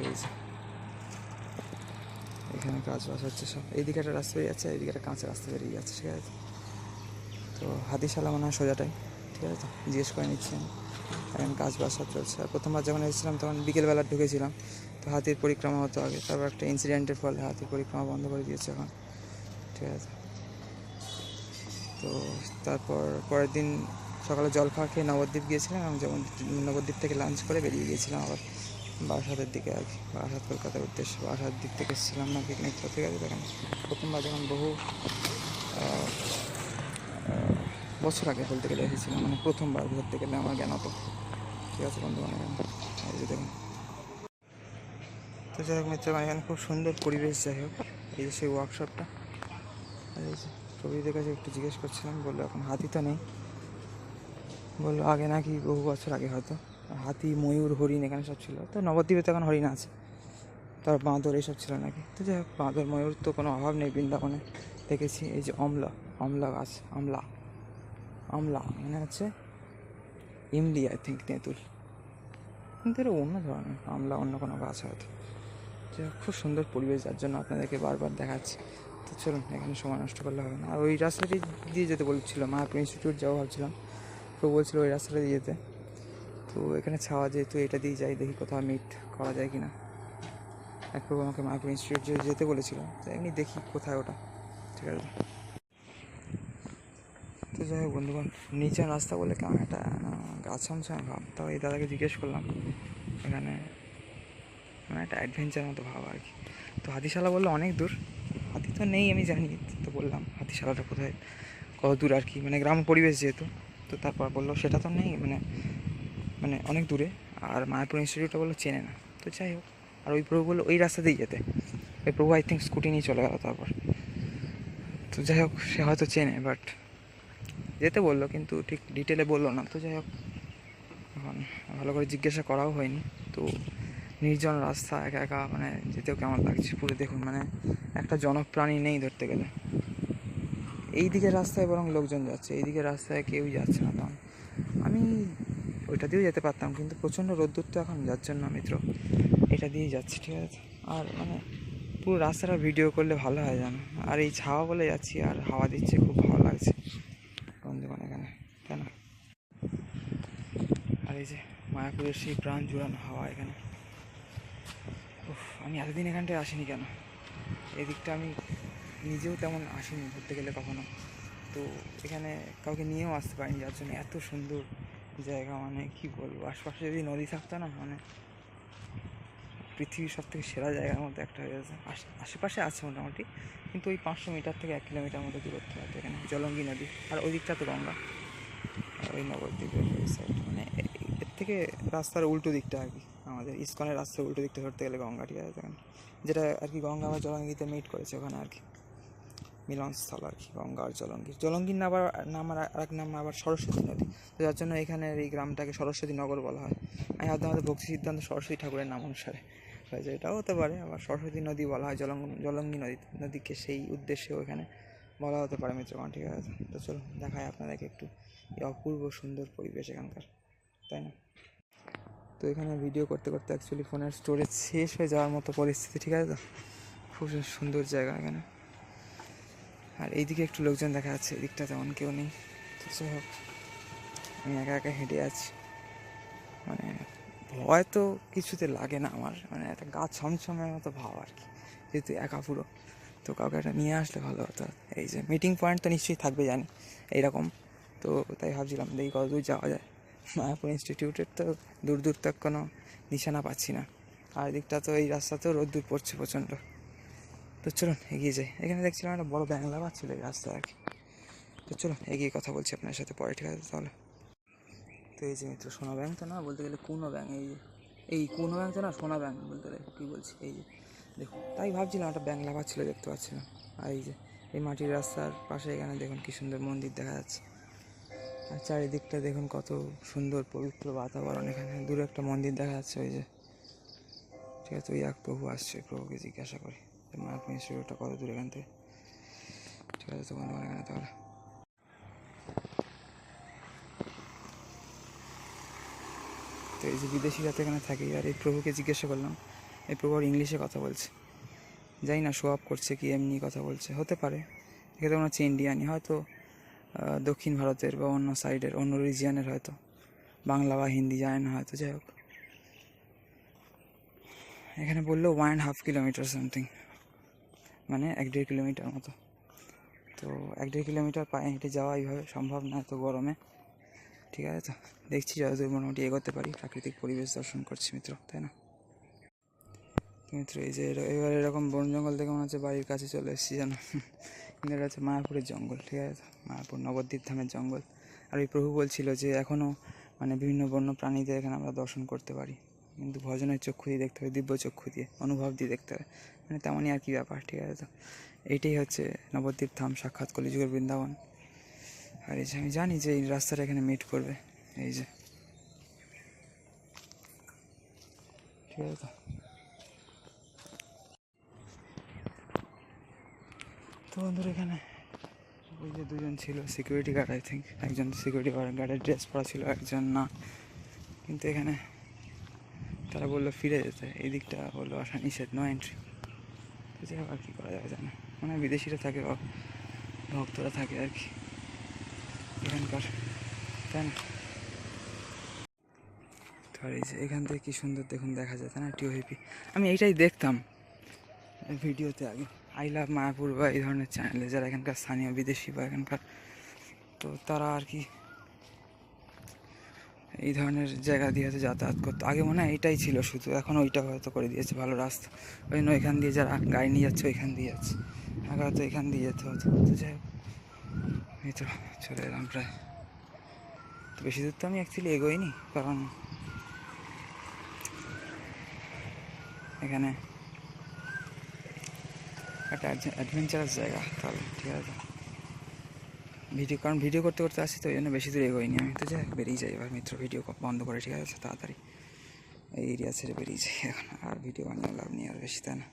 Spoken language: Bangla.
এই যে এখানে কাজ বাস হচ্ছে সব। এইদিকে একটা রাস্তা বেরিয়ে যাচ্ছে, এইদিকে একটা কাঁচা রাস্তা বেরিয়ে যাচ্ছে, ঠিক আছে। তো হাতিশালা মনে হয় সোজাটাই, ঠিক আছে। তো জিজ্ঞেস করে নিচ্ছি আমি। এখন কাজ বাস সব চলছে। আর প্রথমবার যখন এসেছিলাম তখন বিকেলবেলা ঢুকেছিলাম, তো হাতির পরিক্রমা হতো আগে, তারপর একটা ইনসিডেন্টের ফলে হাতির পরিক্রমা বন্ধ করে দিয়েছে এখন, ঠিক আছে। তো তারপর পরের দিন সকালে জল খাওয়া খেয়ে নবদ্বীপ গিয়েছিলাম, এবং যেমন নবদ্বীপ থেকে লাঞ্চ করে বেরিয়ে গিয়েছিলাম আবার বারাসাতের দিকে আর কি, বারাসাত কলকাতার উদ্দেশ্যে। বারাসাত দিক থেকে এসেছিলাম না পিকনিক করতে গেছে তখন, প্রথমবার যখন বহু বছর আগে বলতে গেলে এসেছিলাম, মানে প্রথমবার ঘুরতে গেলে আমার জ্ঞান হতো, ঠিক আছে বন্ধু মানে এই যে দেখুন। তো যাই হোক মিত্র, এখানে খুব সুন্দর পরিবেশ। যাই হোক, এই যে সেই ওয়ার্কশপটা, আর এই যে প্রবীরদের কাছে একটু জিজ্ঞেস করছিলাম, বললো এখন হাতি তো নেই, বললো আগে নাকি বহু বছর আগে হয়তো হাতি, ময়ূর, হরিণ এখানে সব ছিল। তো নবদ্বীপে তো এখন হরিণ আছে, তার বাঁদর এইসব ছিল নাকি। তো যাই হোক, বাঁদর ময়ূর তো কোনো অভাব নেই বৃন্দাবনে, দেখেছি। এই যে আমলা গাছ, আমলা মানে হচ্ছে ইমলি, আই থিঙ্ক তেঁতুল, কিন্তু এটা অন্য ধরনের আমলা, অন্য কোনো গাছ হয়তো। যে খুব সুন্দর পরিবেশ, যার জন্য আপনাদেরকে বারবার দেখাচ্ছি। তো চলুন, এখানে সময় নষ্ট করলে হবে না। আর ওই রাস্তাটি দিয়ে যেতে বলছিল, মায়াপুর ইনস্টিটিউট যাওয়া ভাবছিলাম, তো বলছিল ওই রাস্তাটা দিয়ে যেতে। তো এখানে ছাওয়া, যেহেতু এটা দিয়ে যাই, দেখি কোথাও মিট করা যায় কি না। একটু আমাকে মায়াপুর ইনস্টিটিউট যেতে বলেছিল, তো এমনি দেখি কোথায় ওটা, ঠিক আছে। তো যাই হোক বন্ধুগণ, নিচের রাস্তা বলে কেমন একটা গাছ ছমছম ভাব। তাও এই দাদাকে জিজ্ঞেস করলাম, এখানে মানে একটা অ্যাডভেঞ্চার মতো ভাব আর কি। তো হাতিশালা বললো অনেক দূর, হাতি তো নেই আমি জানি। তো বললাম হাতিশালাটা কোথায়, কত দূর আর কি, মানে গ্রাম পরিবেশ যেহেতু। তো তারপর বললো সেটা তো নেই, মানে মানে অনেক দূরে। আর মায়াপুর ইনস্টিটিউটটা বললো চেনে না। তো যাই হোক, আর ওই প্রভু বললো ওই রাস্তা দিয়ে যেতে। ওই প্রভু আই থিঙ্ক স্কুটি নিয়ে চলে গেল তারপর। তো যাই হোক, সে হয়তো চেনে, বাট যেতে বললো, কিন্তু ঠিক ডিটেলে বললো না। তো যাই হোক, এখন ভালো করে জিজ্ঞাসা করাও হয়নি। তো নির্জন রাস্তা, একা একা, মানে যেতেও কেমন লাগছে পুরো দেখুন, মানে একটা জনপ্রাণী নেই ধরতে গেলে। এই দিকের রাস্তায় বরং লোকজন যাচ্ছে, এই দিকের রাস্তায় কেউই যাচ্ছে না। কারণ আমি ওইটা দিয়েও যেতে পারতাম, কিন্তু প্রচণ্ড রোদ্দুর তো এখন, যার জন্য মিত্র এটা দিয়েই যাচ্ছি, ঠিক আছে। আর মানে পুরো রাস্তাটা ভিডিও করলে ভালো হয় জানো। আর এই ছাওয়া বলে যাচ্ছি, আর হাওয়া দিচ্ছে, খুব ভালো লাগছে বন্ধুগণ এখানে, তাই না। আর এই যে মায়াপুরের সেই প্রাণ জুড়ানো হাওয়া এখানে। আমি এতদিন এখানটায় আসিনি কেন, এদিকটা আমি নিজেও তেমন আসিনি ঘুরতে গেলে কখনো। তো এখানে কাউকে নিয়েও আসতে পারিনি, যার জন্য এত সুন্দর জায়গা, মানে কী বলবো। আশপাশে যদি নদী থাকতো না, মানে পৃথিবীর সব থেকে সেরা জায়গার মধ্যে একটা হয়ে গেছে। আশেপাশে আছে মোটামুটি, কিন্তু ওই 500 মিটার থেকে 1 কিলোমিটার মতো দূরত্ব আছে এখানে জলঙ্গি নদী। আর ওই দিকটা তো গঙ্গা, ওই নবদ্বীপের ওই সাইড, মানে এর থেকে রাস্তার উল্টো দিকটা আর কি, আমাদের ইস্কনের রাস্তার উল্টো দিকটা ধরতে গেলে গঙ্গা, ঠিক আছে। যেটা আর কি গঙ্গা আবার জলঙ্গিতে মিট করেছে ওখানে আর কি, মিলনস্থল আর কি, গঙ্গা আর জলঙ্গির নাম আর এক নাম আবার সরস্বতী নদী। তো যার জন্য এখানের এই গ্রামটাকে সরস্বতী নগর বলা হয়। আমি হয়তো আমাদের ভক্তি সিদ্ধান্ত সরস্বতী ঠাকুরের নাম অনুসারে হয়েছে, এটাও হতে পারে। আবার সরস্বতী নদী বলা হয় জলঙ্গি নদীকে, সেই উদ্দেশ্যে ওখানে বলা হতে পারে মিত্রগণ, ঠিক আছে। তো চলো দেখায় আপনাদেরকে একটু এই অপূর্ব সুন্দর পরিবেশ এখানকার, তাই না। তো এখানে ভিডিও করতে করতে অ্যাকচুয়ালি ফোনের স্টোরেজ শেষ হয়ে যাওয়ার মতো পরিস্থিতি, ঠিক আছে। তো খুব সুন্দর জায়গা এখানে। আর এইদিকে একটু লোকজন দেখা যাচ্ছে, এদিকটা তেমন কেউ নেই। তো যাই হোক, আমি একা একা হেঁটে আছি, মানে ভয় তো কিছুতে লাগে না আমার, মানে একটা গা ছমছমের মতো ভাব আর কি, যেহেতু একা পুরো। তো কাউকে একটা নিয়ে আসলে ভালো হতো। এই যে মিটিং পয়েন্ট তো নিশ্চয়ই থাকবে জানি এইরকম। তো তাই ভাবছিলাম দেখি কত দূর যাওয়া যায়। মায়াপুর ইনস্টিটিউটের তো দূর দূর তক কোনো নিশানা পাচ্ছি না। আর এদিকটা তো এই রাস্তাতেও রোদ্দুর পড়ছে প্রচণ্ড। তো চলুন এগিয়ে যাই। এখানে দেখছিলাম একটা বড় ব্যাংলা পাচ্ছিল এই রাস্তা আর কি। তো চলুন এগিয়ে কথা বলছি আপনার সাথে পরে, ঠিক আছে তাহলে। তো এই যে মিত্র, সোনা ব্যাংক তো না, বলতে গেলে কোনো ব্যাংক, এই কোনো ব্যাংক তো না, সোনা ব্যাংক বলতে গেলে, কী বলছি, এই যে দেখুন, তাই ভাবছিলাম একটা ব্যাংলা পাচ্ছিল, দেখতে পাচ্ছিলাম। আর এই যে এই মাটির রাস্তার পাশে এখানে দেখুন কী সুন্দর মন্দির দেখা যাচ্ছে। আর চারিদিকটা দেখুন কত সুন্দর পবিত্র বাতাবরণ। এখানে দূরে একটা মন্দির দেখা যাচ্ছে, ওই যে, ঠিক আছে। ওই এক প্রভু আসছে, প্রভুকে জিজ্ঞাসা করি মায়াপুর ইনস্টিটিউটটা কত দূর এখান থেকে, ঠিক আছে। তো বন্ধুগণ এখানে তাহলে, তো এই যে বিদেশিরা তো এখানে থাকে, আর এই প্রভুকে জিজ্ঞাসা করলাম এই প্রভু ইংলিশে কথা বলছে, জানি না শো আপ করছে কি এমনি কথা বলছে, হতে পারে। এখানে মনে হচ্ছে ইন্ডিয়ানই, হয়তো দক্ষিণ ভারতের বা অন্য সাইডের অন্য রিজিয়ানের, হয়তো বাংলা বা হিন্দি জানে না হয়তো, যাই হোক। এখানে বললো 1.5 কিলোমিটার সামথিং, মানে 1-1.5 কিলোমিটার মতো। তো 1-1.5 কিলোমিটার পায়ে হেঁটে যাওয়া এইভাবে সম্ভব না এত গরমে, ঠিক আছে। তো দেখছি যতদূর মোটামুটি এগোতে পারি, প্রাকৃতিক পরিবেশ দর্শন করছি মিত্র, তাই না মিত্র? এই যে এবার এরকম বন জঙ্গল দেখে মনে হচ্ছে বাড়ির কাছে চলে এসেছি যেন, কিন্তু এটা হচ্ছে মায়াপুরের জঙ্গল, ঠিক আছে, মায়াপুর নবদ্বীপ ধামের জঙ্গল। আর ওই প্রভু বলছিল যে এখনও মানে বিভিন্ন বন্য প্রাণীদের এখানে আমরা দর্শন করতে পারি, কিন্তু ভজনের চক্ষু দিয়ে দেখতে হবে, দিব্য চক্ষু দিয়ে, অনুভব দিয়ে দেখতে হবে, মানে তেমনই আর কি ব্যাপার, ঠিক আছে। তো এইটাই হচ্ছে নবদ্বীপ ধাম, সাক্ষাৎ কলিযুগের বৃন্দাবন। আর এই যে আমি জানি যে এই রাস্তাটা এখানে মিট করবে, এই যে, ঠিক আছে। তো বন্ধুরা এখানে ওই যে দুজন ছিল সিকিউরিটি গার্ড, আই থিঙ্ক একজন সিকিউরিটি গার্ডের ড্রেস পরা ছিল, একজন না, কিন্তু এখানে তারা বললো ফিরে যেতে, এই দিকটা বললো আসা নিষেধ, নো এন্ট্রি। তো যাই হোক, আর কি করা যাবে জানে, মানে বিদেশিরা থাকে, ভক্তরা থাকে আর কি এখানকার, তাই না? তো আর এই যে এখান থেকে কী সুন্দর দেখুন দেখা যায়, তাই না, টিওহিপি। আমি এইটাই দেখতাম ভিডিওতে আগে, আই লাভ মায়াপুর বা এই ধরনের চ্যানেলে, যারা এখানকার স্থানীয় বিদেশি বা এখানকার, তো তারা আর কি এই ধরনের জায়গা দিয়ে হয়তো যাতায়াত করতো। আগে মনে হয় এটাই ছিল শুধু, এখন ওইটা হয়তো করে দিয়েছে ভালো রাস্তা, ওই জন্য এখান দিয়ে যারা গাড়ি নিয়ে যাচ্ছে ওইখান দিয়ে যাচ্ছে, আগে হয়তো এখান দিয়ে যেতে হতো। তো যাই হোক, এই তো চলে এলাম প্রায়। তো বেশি দূর তো আমি অ্যাকচুয়ালি এগোইনি, কারণ এখানে একটা অ্যাডভেঞ্চারাস জায়গা, তাহলে ঠিক আছে। কারণ ভিডিও করতে করতে আসছি, তো ওই জন্য বেশি দূর এগোইনি আমি। তো যাই বেরিয়ে যাই এবার মিত্র, ভিডিও বন্ধ করে, ঠিক আছে, তাড়াতাড়ি এই এরিয়া ছেড়ে বেরিয়ে যাই এখন, আর ভিডিও বানিয়ে লাভ নেই আর বেশি, তাই না।